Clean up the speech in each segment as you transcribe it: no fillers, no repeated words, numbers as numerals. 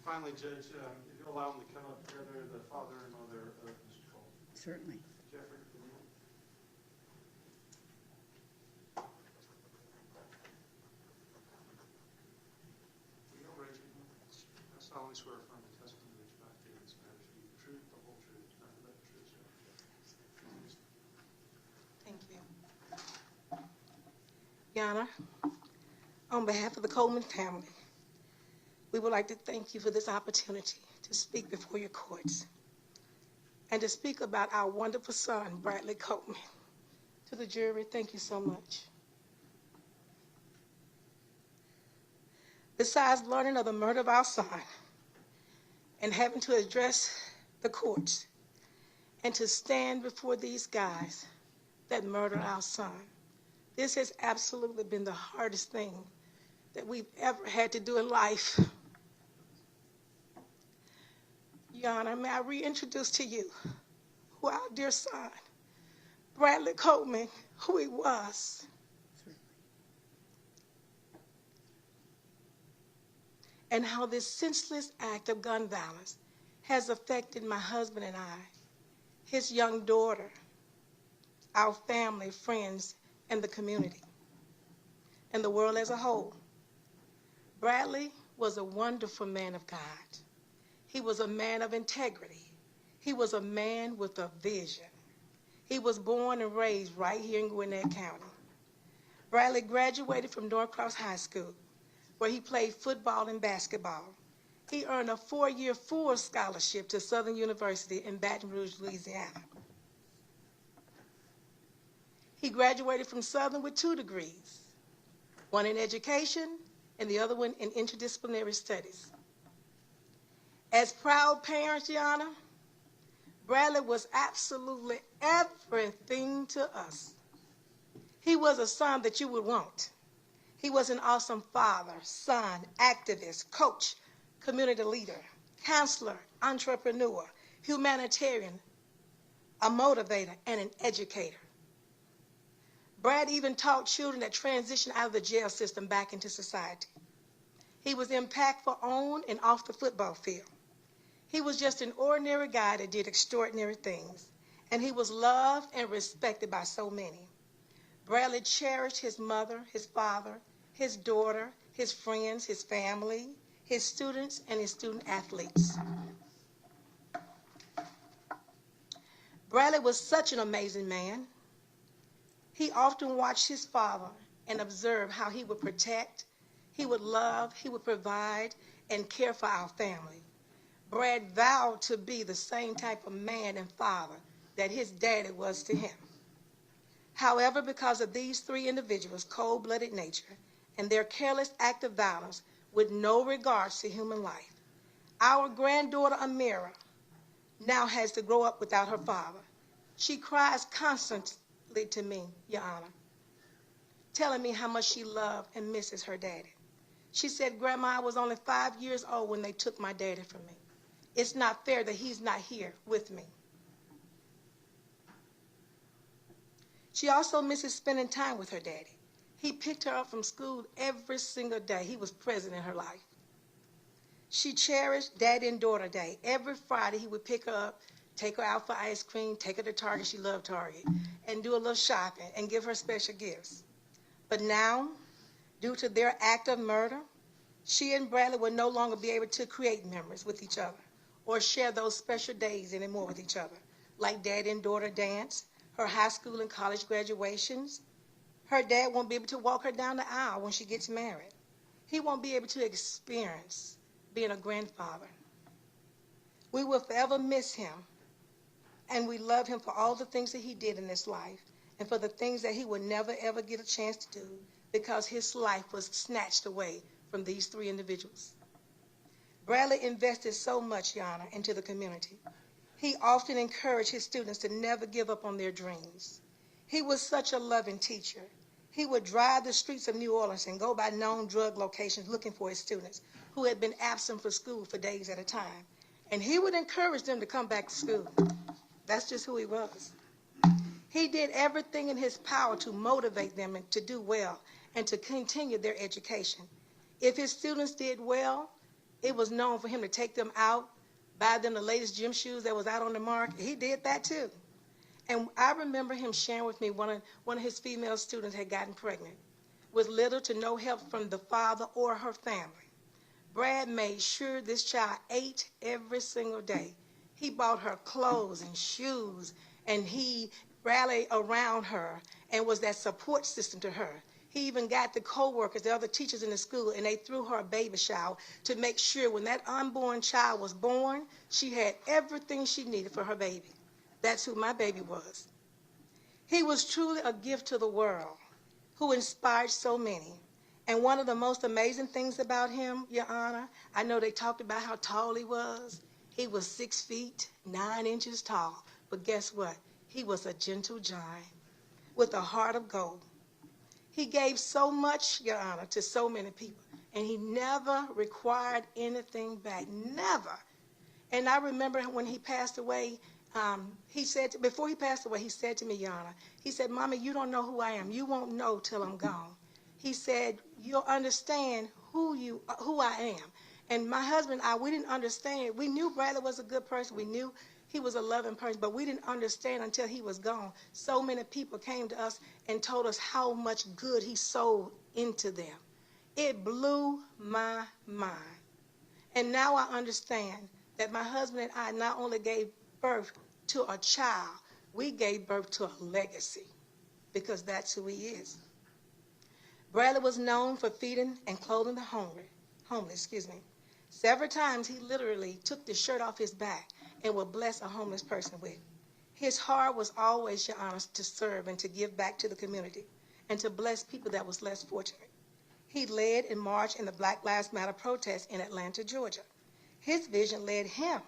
finally, Judge, if you'll allow them to come up together, the father and mother of Mr. Coleman. Certainly. Jeffrey, can you? Will you all raise your hand? I solemnly swear affirm the testimony that you about to give in this matter to be the truth, the whole truth, nothing but the truth, sir. Thank you. Yana, on behalf of the Coleman family, we would like to thank you for this opportunity to speak before your courts and to speak about our wonderful son, Bradley Coleman. To the jury, thank you so much. Besides learning of the murder of our son and having to address the courts and to stand before these guys that murdered our son, this has absolutely been the hardest thing that we've ever had to do in life. Your Honor, may I reintroduce to you who our dear son, Bradley Coleman, who he was. And how this senseless act of gun violence has affected my husband and I, his young daughter, our family, friends, and the community, and the world as a whole. Bradley was a wonderful man of God. He was a man of integrity. He was a man with a vision. He was born and raised right here in Gwinnett County. Bradley graduated from Norcross High School, where he played football and basketball. He earned a 4-year full scholarship to Southern University in Baton Rouge, Louisiana. He graduated from Southern with 2 degrees, one in education and the other one in interdisciplinary studies. As proud parents, Your Honor, Bradley was absolutely everything to us. He was a son that you would want. He was an awesome father, son, activist, coach, community leader, counselor, entrepreneur, humanitarian, a motivator, and an educator. Brad even taught children that transitioned out of the jail system back into society. He was impactful on and off the football field. He was just an ordinary guy that did extraordinary things, and he was loved and respected by so many. Bradley cherished his mother, his father, his daughter, his friends, his family, his students, and his student athletes. Bradley was such an amazing man. He often watched his father and observed how he would protect, he would love, he would provide, and care for our family. Brad vowed to be the same type of man and father that his daddy was to him. However, because of these 3 individuals' cold-blooded nature and their careless act of violence with no regards to human life, our granddaughter Amira now has to grow up without her father. She cries constantly to me, Your Honor, telling me how much she loved and misses her daddy. She said, Grandma, I was only 5 years old when they took my daddy from me. It's not fair that he's not here with me. She also misses spending time with her daddy. He picked her up from school every single day. He was present in her life. She cherished Daddy and Daughter Day. Every Friday, he would pick her up, take her out for ice cream, take her to Target, she loved Target, and do a little shopping and give her special gifts. But now, due to their act of murder, she and Bradley will no longer be able to create memories with each other or share those special days anymore with each other, like Daddy and Daughter Dance, her high school and college graduations. Her dad won't be able to walk her down the aisle when she gets married. He won't be able to experience being a grandfather. We will forever miss him, and we love him for all the things that he did in this life and for the things that he would never, ever get a chance to do because his life was snatched away from these 3 individuals. Bradley invested so much, Your Honor, into the community. He often encouraged his students to never give up on their dreams. He was such a loving teacher. He would drive the streets of New Orleans and go by known drug locations looking for his students who had been absent from school for days at a time. And he would encourage them to come back to school. That's just who he was. He did everything in his power to motivate them to do well and to continue their education. If his students did well, it was known for him to take them out, buy them the latest gym shoes that was out on the market. He did that too. And I remember him sharing with me one of his female students had gotten pregnant with little to no help from the father or her family. Brad made sure this child ate every single day. He bought her clothes and shoes, and he rallied around her and was that support system to her. He even got the co-workers, the other teachers in the school, and they threw her a baby shower to make sure when that unborn child was born, she had everything she needed for her baby. That's who my baby was. He was truly a gift to the world who inspired so many. And one of the most amazing things about him, Your Honor, I know they talked about how tall he was. He was 6 feet, 9 inches tall. But guess what? He was a gentle giant with a heart of gold. He gave so much, Your Honor, to so many people. And he never required anything back, never. And I remember when he passed away, he said, before he passed away, he said to me, Your Honor, he said, Mama, you don't know who I am. You won't know till I'm gone. He said, you'll understand who I am. And my husband and I, we didn't understand. We knew Bradley was a good person. We knew he was a loving person, but we didn't understand until he was gone. So many people came to us and told us how much good he sowed into them. It blew my mind. And now I understand that my husband and I not only gave birth to a child, we gave birth to a legacy, because that's who he is. Bradley was known for feeding and clothing the homeless. Several times he literally took the shirt off his back and would bless a homeless person with. His heart was always, Your Honor, to serve and to give back to the community and to bless people that was less fortunate. He led and marched in the Black Lives Matter protest in Atlanta, Georgia. His vision led him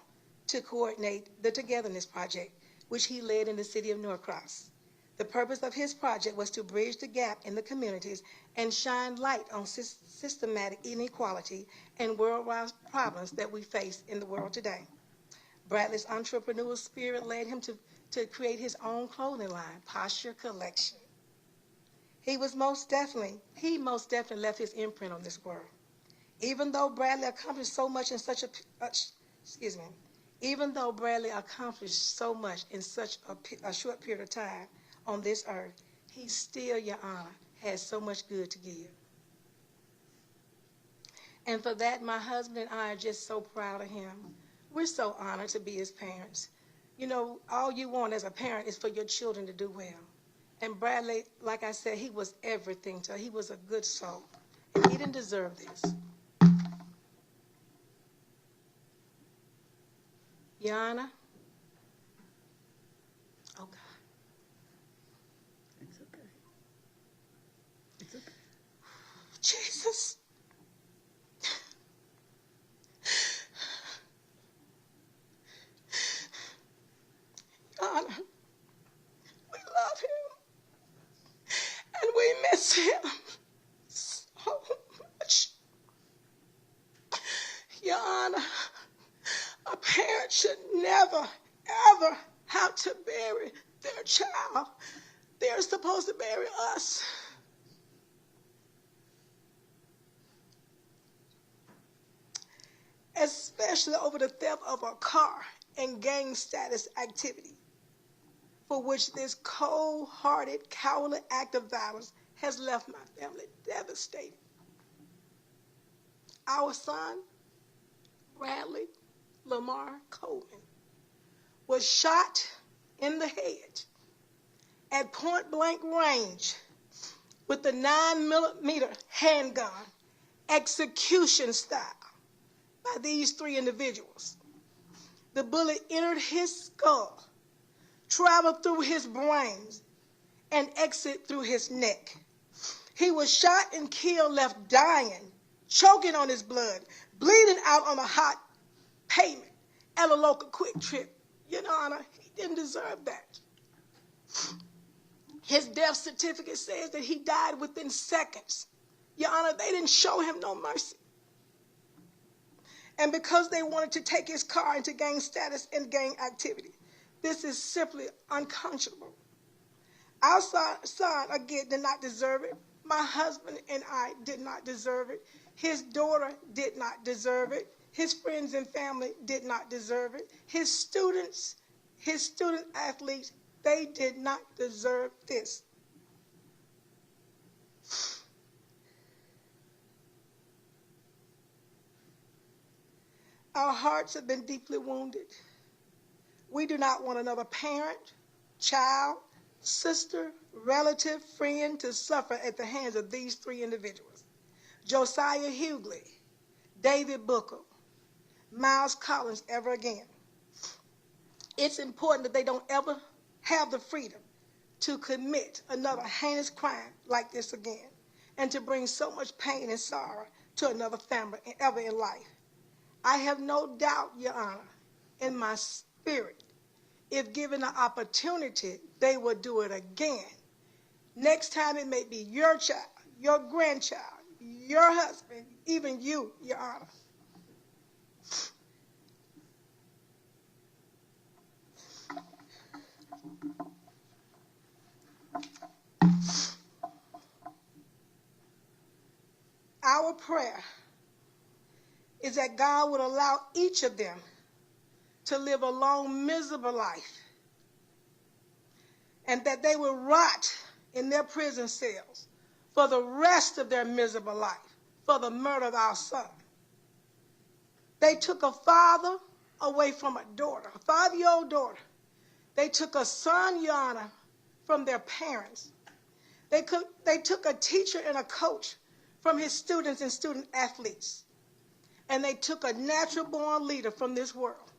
to coordinate the Togetherness Project, which he led in the city of Norcross. The purpose of his project was to bridge the gap in the communities and shine light on systematic inequality and worldwide problems that we face in the world today. Bradley's entrepreneurial spirit led him to create his own clothing line, Posture Collection. He most definitely left his imprint on this world. Even though Bradley accomplished so much in such a short period of time on this earth, he still, Your Honor, has so much good to give. And for that, my husband and I are just so proud of him. We're so honored to be his parents. You know, all you want as a parent is for your children to do well. And Bradley, like I said, he was everything to her. He was a good soul. And he didn't deserve this. Your Honor? Oh, God. It's okay. It's okay. Jesus. Your Honor, we love him. And we miss him so much. Your Honor, a parent should never, ever have to bury their child. They're supposed to bury us. Especially over the theft of a car and gang status activity, for which this cold-hearted, cowardly act of violence has left my family devastated. Our son, Bradley Lamar Coleman, was shot in the head at point-blank range with the 9mm handgun, execution style, by these 3 individuals. The bullet entered his skull, traveled through his brains, and exited through his neck. He was shot and killed, left dying, choking on his blood, bleeding out on a hot pavement at a local Quick Trip. Your Honor, he didn't deserve that. His death certificate says that he died within seconds. Your Honor, they didn't show him no mercy. And because they wanted to take his car into gang status and gang activity, this is simply unconscionable. Our son, again, did not deserve it. My husband and I did not deserve it. His daughter did not deserve it. His friends and family did not deserve it. His student athletes, they did not deserve this. Our hearts have been deeply wounded. We do not want another parent, child, sister, relative, friend to suffer at the hands of these three individuals: Josiah Hughley, David Booker, Miles Collins, ever again. It's important that they don't ever have the freedom to commit another heinous crime like this again, and to bring so much pain and sorrow to another family ever in life. I have no doubt, Your Honor, in my spirit, if given the opportunity, they will do it again. Next time it may be your child, your grandchild, your husband, even you, Your Honor. Our prayer is that God would allow each of them to live a long, miserable life, and that they will rot in their prison cells for the rest of their miserable life for the murder of our son. They took a father away from a daughter, a 5-year-old daughter. They took a son, Your Honor, from their parents. They took a teacher and a coach from his students and student athletes. And they took a natural-born leader from this world.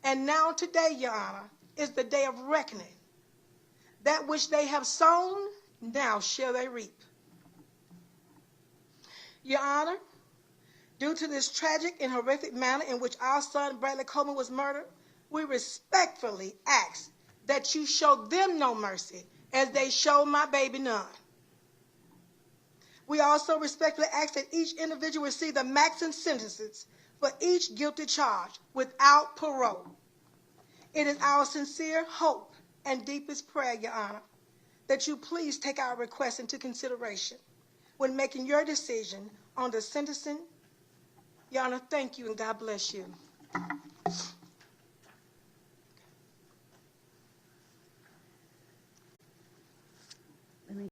And now today, Your Honor, is the day of reckoning. That which they have sown, now shall they reap. Your Honor, due to this tragic and horrific manner in which our son Bradley Coleman was murdered, we respectfully ask that you show them no mercy as they showed my baby none. We also respectfully ask that each individual receive the maximum sentences for each guilty charge without parole. It is our sincere hope and deepest prayer, Your Honor, that you please take our request into consideration when making your decision on the sentencing. Your Honor, thank you and God bless you.